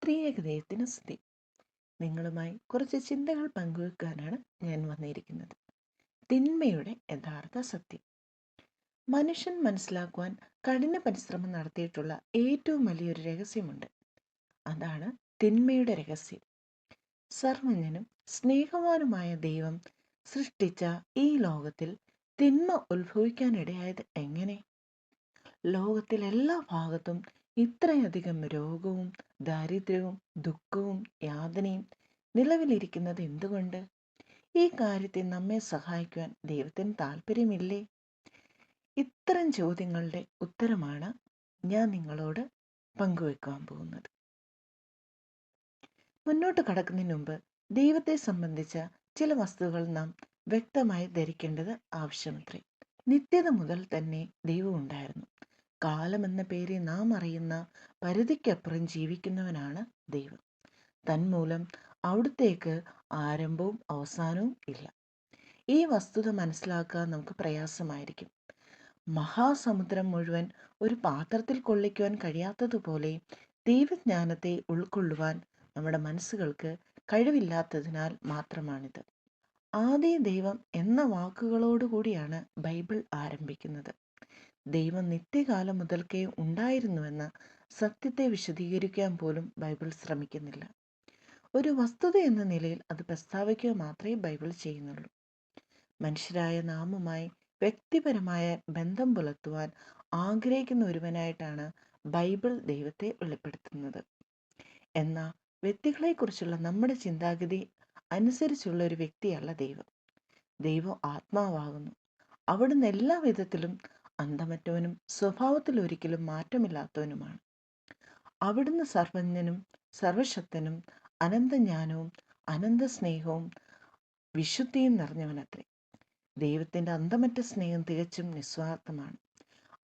ത്രിയേകദൈവത്തിന് സ്തുതി. നിങ്ങളുമായി കുറച്ച് ചിന്തകൾ പങ്കുവെക്കാനാണ് ഞാൻ വന്നിരിക്കുന്നത്. തിന്മയുടെ യഥാർത്ഥ സത്യം. മനുഷ്യൻ മനസ്സിലാക്കുവാൻ കഠിന പരിശ്രമം നടത്തിയിട്ടുള്ള ഏറ്റവും വലിയൊരു രഹസ്യമുണ്ട്. അതാണ് തിന്മയുടെ രഹസ്യം. സർവജ്ഞനും സ്നേഹവാനുമായ ദൈവം സൃഷ്ടിച്ച ഈ ലോകത്തിൽ തിന്മ ഉത്ഭവിക്കാനിടയായത് എങ്ങനെ? ലോകത്തിൽ എല്ലാ ഭാഗത്തും ഇത്രയധികം രോഗവും ദാരിദ്ര്യവും ദുഃഖവും യാതനയും നിലവിലിരിക്കുന്നത് എന്തുകൊണ്ട്? ഈ കാര്യത്തിൽ നമ്മെ സഹായിക്കുവാൻ ദൈവത്തിന് താല്പര്യമില്ലേ? ഇത്തരം ചോദ്യങ്ങളുടെ ഉത്തരമാണ് ഞാൻ നിങ്ങളോട് പങ്കുവെക്കാൻ പോകുന്നത്. മുന്നോട്ട് കടക്കുന്നതിന് മുമ്പ് ദൈവത്തെ സംബന്ധിച്ച ചില വസ്തുക്കൾ നാം വ്യക്തമായി ധരിക്കേണ്ടത് ആവശ്യമത്രേ. നിത്യത മുതൽ തന്നെ ദൈവം ഉണ്ടായിരുന്നു. കാലമെന്ന പേരിൽ നാം അറിയുന്ന പരിധിക്കപ്പുറം ജീവിക്കുന്നവനാണ് ദൈവം. തന്മൂലം അവിടുത്തേക്ക് ആരംഭവും അവസാനവും ഇല്ല. ഈ വസ്തുത മനസ്സിലാക്കാൻ നമുക്ക് പ്രയാസമായിരിക്കും. മഹാസമുദ്രം മുഴുവൻ ഒരു പാത്രത്തിൽ കൊള്ളിക്കുവാൻ കഴിയാത്തതുപോലെ ദൈവജ്ഞാനത്തെ ഉൾക്കൊള്ളുവാൻ നമ്മുടെ മനസ്സുകൾക്ക് കഴിവില്ലാത്തതിനാൽ മാത്രമാണിത്. ആദി ദൈവം എന്ന വാക്കുകളോടുകൂടിയാണ് ബൈബിൾ ആരംഭിക്കുന്നത്. ദൈവം നിത്യകാലം മുതൽക്കേ ഉണ്ടായിരുന്നുവെന്ന സത്യത്തെ വിശദീകരിക്കാൻ പോലും ബൈബിൾ ശ്രമിക്കുന്നില്ല. ഒരു വസ്തുത എന്ന നിലയിൽ അത് പ്രസ്താവിക്കുക മാത്രമേ ബൈബിൾ ചെയ്യുന്നുള്ളൂ. മനുഷ്യരായ നാമുമായി വ്യക്തിപരമായ ബന്ധം പുലർത്തുവാൻ ആഗ്രഹിക്കുന്ന ഒരുവനായിട്ടാണ് ബൈബിൾ ദൈവത്തെ വെളിപ്പെടുത്തുന്നത്. എന്നാൽ വ്യക്തികളെക്കുറിച്ചുള്ള നമ്മുടെ ചിന്താഗതി അനുസരിച്ചുള്ള ഒരു വ്യക്തിയല്ല ദൈവം. ദൈവം ആത്മാവാകുന്നു. അവിടുന്ന് എല്ലാ വിധത്തിലും അന്തമറ്റവനും സ്വഭാവത്തിൽ ഒരിക്കലും മാറ്റമില്ലാത്തവനുമാണ്. അവിടുന്ന് സർവജ്ഞനും സർവശക്തനും അനന്തജ്ഞാനവും അനന്ത സ്നേഹവും വിശുദ്ധിയും നിറഞ്ഞവനത്രേ. ദൈവത്തിൻ്റെ അന്തമറ്റ സ്നേഹം തികച്ചും നിസ്വാർത്ഥമാണ്.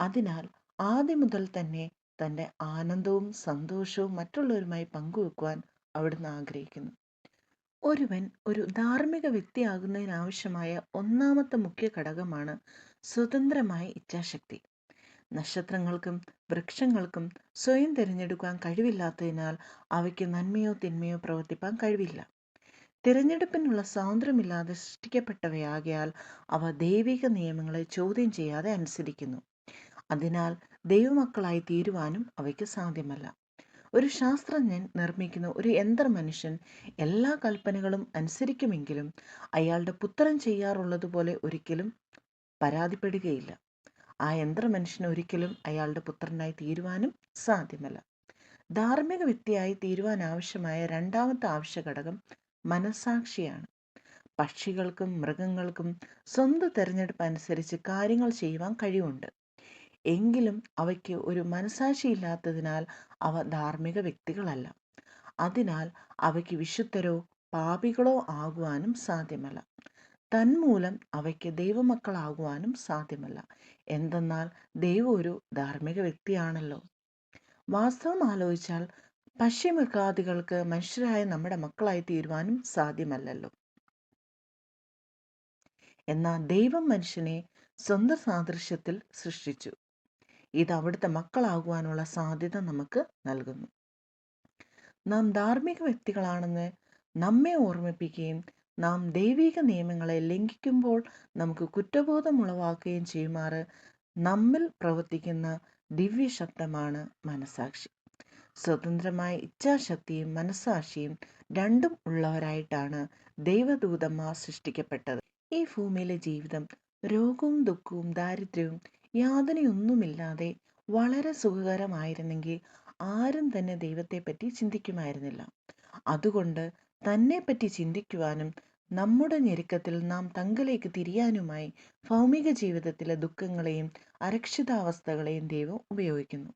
അതിനാൽ ആദ്യം മുതൽ തന്നെ തൻ്റെ ആനന്ദവും സന്തോഷവും മറ്റുള്ളവരുമായി പങ്കുവെക്കുവാൻ അവിടുന്ന് ആഗ്രഹിക്കുന്നു. ഒരുവൻ ഒരു ധാർമ്മിക വ്യക്തിയാകുന്നതിനാവശ്യമായ ഒന്നാമത്തെ മുഖ്യ ഘടകമാണ് സ്വതന്ത്രമായ ഇച്ഛാശക്തി. നക്ഷത്രങ്ങൾക്കും വൃക്ഷങ്ങൾക്കും സ്വയം തിരഞ്ഞെടുക്കാൻ കഴിവില്ലാത്തതിനാൽ അവയ്ക്ക് നന്മയോ തിന്മയോ പ്രവർത്തിപ്പാൻ കഴിവില്ല. തിരഞ്ഞെടുപ്പിനുള്ള സ്വാതന്ത്ര്യമില്ലാതെ സൃഷ്ടിക്കപ്പെട്ടവയാകയാൽ അവ ദൈവിക നിയമങ്ങളെ ചോദ്യം ചെയ്യാതെ അനുസരിക്കുന്നു. അതിനാൽ ദൈവമക്കളായി തീരുവാനും അവയ്ക്ക് സാധ്യമല്ല. ഒരു ശാസ്ത്രജ്ഞൻ നിർമ്മിക്കുന്ന ഒരു യന്ത്ര മനുഷ്യൻ എല്ലാ കൽപ്പനകളും അനുസരിക്കുമെങ്കിലും അയാളുടെ പുത്രൻ ചെയ്യാറുള്ളതുപോലെ ഒരിക്കലും പരാതിപ്പെടുകയില്ല. ആ യന്ത്ര മനുഷ്യന് ഒരിക്കലും അയാളുടെ പുത്രനായി തീരുവാനും സാധ്യമല്ല. ധാർമ്മിക വ്യക്തിയായി തീരുവാൻ ആവശ്യമായ രണ്ടാമത്തെ ആവശ്യ ഘടകം മനസാക്ഷിയാണ്. പക്ഷികൾക്കും മൃഗങ്ങൾക്കും സ്വന്തം തെരഞ്ഞെടുപ്പ് അനുസരിച്ച് കാര്യങ്ങൾ ചെയ്യുവാൻ കഴിവുണ്ട്. എങ്കിലും അവയ്ക്ക് ഒരു മനസാക്ഷിയില്ലാത്തതിനാൽ അവ ധാർമ്മിക വ്യക്തികളല്ല. അതിനാൽ അവയ്ക്ക് വിശുദ്ധരോ പാപികളോ ആകുവാനും സാധ്യമല്ല. തന്മൂലം അവയ്ക്ക് ദൈവമക്കളാകുവാനും സാധ്യമല്ല. എന്തെന്നാൽ ദൈവം ഒരു ധാർമ്മിക വ്യക്തിയാണല്ലോ. വാസ്തവം ആലോചിച്ചാൽ പശ്ചിമഘാതികൾക്ക് മനുഷ്യരായ നമ്മുടെ മക്കളായി തീരുവാനും സാധ്യമല്ലല്ലോ. എന്നാൽ ദൈവം മനുഷ്യനെ സ്വന്തം സാദൃശ്യത്തിൽ സൃഷ്ടിച്ചു. ഇത് അവിടുത്തെ മക്കളാകുവാനുള്ള സാധ്യത നമുക്ക് നൽകുന്നു. നാം ധാർമ്മിക വ്യക്തികളാണെന്ന് നമ്മെ ഓർമ്മിപ്പിക്കുകയും നാം ദൈവിക നിയമങ്ങളെ ലംഘിക്കുമ്പോൾ നമുക്ക് കുറ്റബോധം ഉളവാക്കുകയും ചെയ്യുമാറ് നമ്മിൽ പ്രവർത്തിക്കുന്ന ദിവ്യശബ്ദമാണ് മനസാക്ഷി. സ്വതന്ത്രമായ ഇച്ഛാശക്തിയും മനസാക്ഷിയും രണ്ടും ഉള്ളവരായിട്ടാണ് ദൈവദൂതന്മാർ സൃഷ്ടിക്കപ്പെട്ടത്. ഈ ഭൂമിയിലെ ജീവിതം രോഗവും ദുഃഖവും ദാരിദ്ര്യവും യാതനയൊന്നുമില്ലാതെ വളരെ സുഖകരമായിരുന്നെങ്കിൽ ആരും തന്നെ ദൈവത്തെപ്പറ്റി ചിന്തിക്കുമായിരുന്നില്ല. അതുകൊണ്ട് തന്നെപ്പറ്റി ചിന്തിക്കുവാനും നമ്മുടെ ഞെരുക്കത്തിൽ നാം തങ്കലേക്ക് തിരിയാനുമായി ഭൗമിക ജീവിതത്തിലെ ദുഃഖങ്ങളെയും അരക്ഷിതാവസ്ഥകളെയും ദൈവം ഉപയോഗിക്കുന്നു.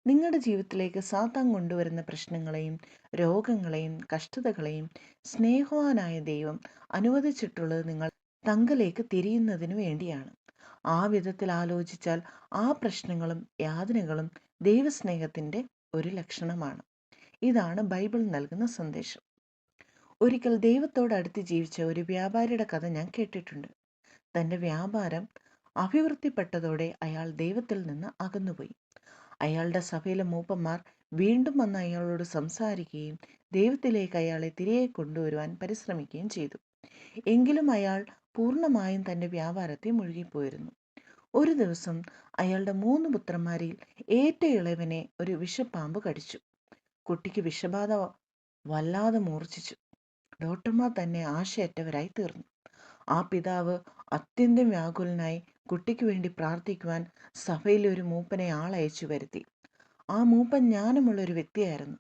നിങ്ങളുടെ ജീവിതത്തിലേക്ക് സാത്താൻ കൊണ്ടുവരുന്ന പ്രശ്നങ്ങളെയും രോഗങ്ങളെയും കഷ്ടതകളെയും സ്നേഹവാനായ ദൈവം അനുവദിച്ചിട്ടുള്ളത് നിങ്ങൾ തങ്കലേക്ക് തിരിയുന്നതിന് വേണ്ടിയാണ്. ആ വിധത്തിൽ ആലോചിച്ചാൽ ആ പ്രശ്നങ്ങളും യാതനകളും ദൈവസ്നേഹത്തിൻ്റെ ഒരു ലക്ഷണമാണ്. ഇതാണ് ബൈബിൾ നൽകുന്ന സന്ദേശം. ഒരിക്കൽ ദൈവത്തോടടുത്ത് ജീവിച്ച ഒരു വ്യാപാരിയുടെ കഥ ഞാൻ കേട്ടിട്ടുണ്ട്. തൻ്റെ വ്യാപാരം അഭിവൃദ്ധിപ്പെട്ടതോടെ അയാൾ ദൈവത്തിൽ നിന്ന് അകന്നുപോയി. അയാളുടെ സഭയിലെ മൂപ്പന്മാർ വീണ്ടും വന്ന് അയാളോട് സംസാരിക്കുകയും ദൈവത്തിലേക്ക് അയാളെ തിരികെ കൊണ്ടുവരുവാൻ പരിശ്രമിക്കുകയും ചെയ്തു. എങ്കിലും അയാൾ പൂർണ്ണമായും തൻ്റെ വ്യാപാരത്തിൽ മുഴുകിപ്പോയിരുന്നു. ഒരു ദിവസം അയാളുടെ 3 പുത്രന്മാരിൽ ഏറ്റവും ഇളയവനെ ഒരു വിഷപ്പാമ്പ് കടിച്ചു. കുട്ടിക്ക് വിഷബാധ വല്ലാതെ മൂർച്ഛിച്ചു. ഡോക്ടർമാർ തന്നെ ആശയറ്റവരായി തീർന്നു. ആ പിതാവ് അത്യന്തം വ്യാകുലനായി കുട്ടിക്ക് വേണ്ടി പ്രാർത്ഥിക്കുവാൻ സഭയിലെ ഒരു മൂപ്പനെ ആളയച്ചു വരുത്തി. ആ മൂപ്പൻ ജ്ഞാനമുള്ള ഒരു വ്യക്തിയായിരുന്നു.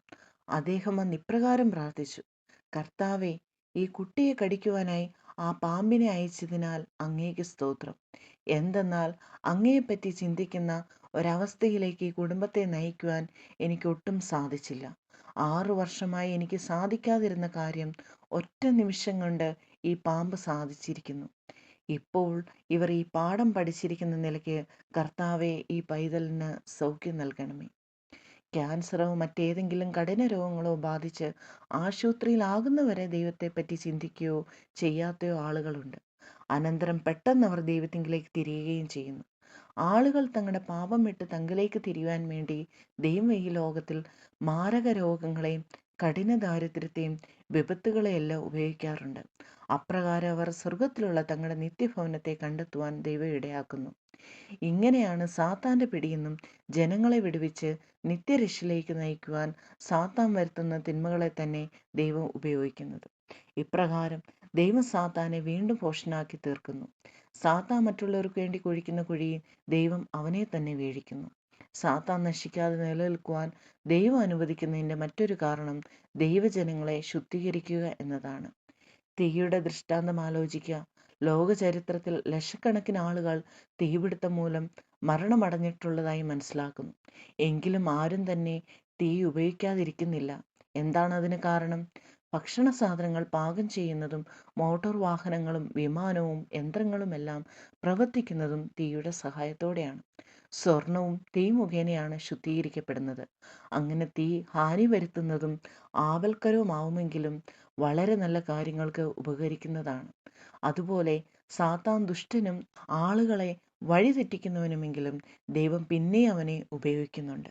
അദ്ദേഹം വന്ന് ഇപ്രകാരം പ്രാർത്ഥിച്ചു: കർത്താവെ, ഈ കുട്ടിയെ കടിക്കുവാനായി ആ പാമ്പിനെ അയച്ചതിനാൽ അങ്ങേക്ക് സ്തോത്രം. എന്തെന്നാൽ അങ്ങയെപ്പറ്റി ചിന്തിക്കുന്ന ഒരവസ്ഥയിലേക്ക് ഈ കുടുംബത്തെ നയിക്കുവാൻ എനിക്ക് ഒട്ടും സാധിച്ചില്ല. 6 വർഷമായി എനിക്ക് സാധിക്കാതിരുന്ന കാര്യം ഒറ്റ നിമിഷം കൊണ്ട് ഈ പാമ്പ് സാധിച്ചിരിക്കുന്നു. ഇപ്പോൾ ഇവർ ഈ പാഠം പഠിച്ചിരിക്കുന്ന നിലയ്ക്ക് കർത്താവെ, ഈ പൈതലിന് സൗഖ്യം നൽകണമേ. ക്യാൻസറോ മറ്റേതെങ്കിലും കഠിന രോഗങ്ങളോ ബാധിച്ച് ആശുപത്രിയിലാകുന്നവരെ ദൈവത്തെപ്പറ്റി ചിന്തിക്കുകയോ ചെയ്യാത്തയോ ആളുകളുണ്ട്. അനന്തരം പെട്ടെന്ന് അവർ ദൈവത്തിങ്കിലേക്ക് തിരിയുകയും ചെയ്യുന്നു. ആളുകൾ തങ്ങളുടെ പാപം വിട്ട് തങ്കിലേക്ക് തിരിയുവാൻ വേണ്ടി ദൈവം ഈ ലോകത്തിൽ മാരക രോഗങ്ങളെയും കഠിന ദാരിദ്ര്യത്തെയും വിപത്തുകളെയെല്ലാം ഉപയോഗിക്കാറുണ്ട്. അപ്രകാരം അവർ സ്വർഗത്തിലുള്ള തങ്ങളുടെ നിത്യഭവനത്തെ കണ്ടെത്തുവാൻ ദൈവം ഇടയാക്കുന്നു. ഇങ്ങനെയാണ് സാത്താൻ്റെ പിടിയിൽ ജനങ്ങളെ വിടുവിച്ച് നിത്യരക്ഷയിലേക്ക് നയിക്കുവാൻ സാത്താൻ വരുത്തുന്ന തിന്മകളെ തന്നെ ദൈവം ഉപയോഗിക്കുന്നത്. ഇപ്രകാരം ദൈവം സാത്താനെ വീണ്ടും ഭോഷനാക്കി തീർക്കുന്നു. സാത്താൻ മറ്റുള്ളവർക്ക് വേണ്ടി കുഴിക്കുന്ന കുഴിയിൽ ദൈവം അവനെ തന്നെ വീഴിക്കുന്നു. സാത്താൻ നശിക്കാതെ നിലനിൽക്കുവാൻ ദൈവം അനുവദിക്കുന്നതിൻ്റെ മറ്റൊരു കാരണം ദൈവജനങ്ങളെ ശുദ്ധീകരിക്കുക എന്നതാണ്. തീയുടെ ദൃഷ്ടാന്തം ആലോചിക്കുക. ലോക ചരിത്രത്തിൽ ലക്ഷക്കണക്കിന് ആളുകൾ തീപിടുത്തം മൂലം മരണമടഞ്ഞിട്ടുള്ളതായി മനസ്സിലാക്കുന്നു. എങ്കിലും ആരും തന്നെ തീ ഉപയോഗിക്കാതിരിക്കുന്നില്ല. എന്താണ് അതിന് കാരണം? ഭക്ഷണ സാധനങ്ങൾ പാകം ചെയ്യുന്നതും മോട്ടോർ വാഹനങ്ങളും വിമാനവും യന്ത്രങ്ങളുമെല്ലാം പ്രവർത്തിക്കുന്നതും തീയുടെ സഹായത്തോടെയാണ്. സ്വർണവും തീ മുഖേനയാണ് ശുദ്ധീകരിക്കപ്പെടുന്നത്. അങ്ങനെ തീ ഹാനി വരുത്തുന്നതും ആപൽക്കരവുമാവുമെങ്കിലും വളരെ നല്ല കാര്യങ്ങൾക്ക് ഉപകരിക്കുന്നതാണ്. അതുപോലെ സാത്താൻ ദുഷ്ടനും ആളുകളെ വഴിതെറ്റിക്കുന്നവനുമെങ്കിലും ദൈവം പിന്നെ അവനെ ഉപയോഗിക്കുന്നുണ്ട്.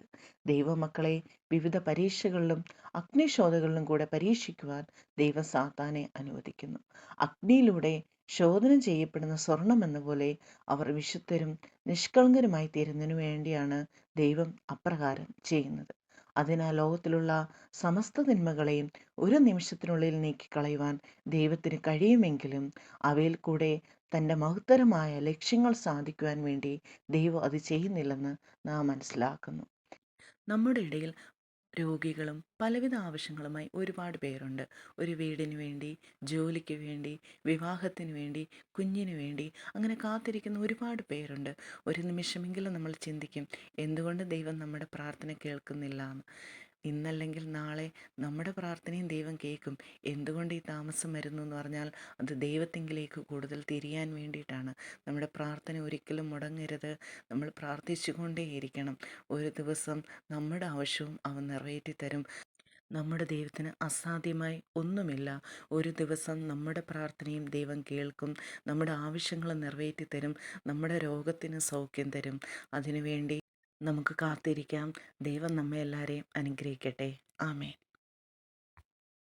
ദൈവമക്കളെ വിവിധ പരീക്ഷകളിലും അഗ്നിശോധകളിലും കൂടെ പരീക്ഷിക്കുവാൻ ദൈവം സാത്താനെ അനുവദിക്കുന്നു. അഗ്നിയിലൂടെ ശോധനം ചെയ്യപ്പെടുന്ന സ്വർണം എന്ന പോലെ അവർ വിശുദ്ധരും നിഷ്കളങ്കരുമായി തീരുന്നതിനു വേണ്ടിയാണ് ദൈവം അപ്രകാരം ചെയ്യുന്നത്. അതിനാൽ ലോകത്തിലുള്ള സമസ്ത തിന്മകളെയും ഒരു നിമിഷത്തിനുള്ളിൽ നീക്കിക്കളയുവാൻ ദൈവത്തിന് കഴിയുമെങ്കിലും അവയിൽ കൂടെ തൻ്റെ മഹത്തരമായ ലക്ഷ്യങ്ങൾ സാധിക്കുവാൻ വേണ്ടി ദൈവം അത് ചെയ്യുന്നില്ലെന്ന് നാം മനസ്സിലാക്കുന്നു. നമ്മുടെ ഇടയിൽ രോഗികളും പലവിധ ആവശ്യങ്ങളുമായി ഒരുപാട് പേരുണ്ട്. ഒരു വീടിന് വേണ്ടി, ജോലിക്ക് വേണ്ടി, വിവാഹത്തിന് വേണ്ടി, കുഞ്ഞിന് വേണ്ടി അങ്ങനെ കാത്തിരിക്കുന്ന ഒരുപാട് പേരുണ്ട്. ഒരു നിമിഷമെങ്കിലും നമ്മൾ ചിന്തിക്കും, എന്തുകൊണ്ട് ദൈവം നമ്മുടെ പ്രാർത്ഥന കേൾക്കുന്നില്ല എന്ന്. ഇന്നല്ലെങ്കിൽ നാളെ നമ്മുടെ പ്രാർത്ഥനയും ദൈവം കേൾക്കും. എന്തുകൊണ്ട് ഈ താമസം വരുന്നു എന്ന് പറഞ്ഞാൽ അത് ദൈവത്തിങ്കിലേക്ക് കൂടുതൽ തിരിയാൻ വേണ്ടിയിട്ടാണ്. നമ്മുടെ പ്രാർത്ഥന ഒരിക്കലും മുടങ്ങരുത്. നമ്മൾ പ്രാർത്ഥിച്ചുകൊണ്ടേയിരിക്കണം. ഒരു ദിവസം നമ്മുടെ ആവശ്യവും അവൻ നിറവേറ്റി തരും. നമ്മുടെ ദൈവത്തിന് അസാധ്യമായി ഒന്നുമില്ല. ഒരു ദിവസം നമ്മുടെ പ്രാർത്ഥനയും ദൈവം കേൾക്കും. നമ്മുടെ ആവശ്യങ്ങൾ നിറവേറ്റി തരും. നമ്മുടെ രോഗത്തിന് സൗഖ്യം തരും. അതിനുവേണ്ടി നമുക്ക് കാത്തിരിക്കാം. ദൈവം നമ്മെ എല്ലാവരെയും അനുഗ്രഹിക്കട്ടെ. ആമേൻ.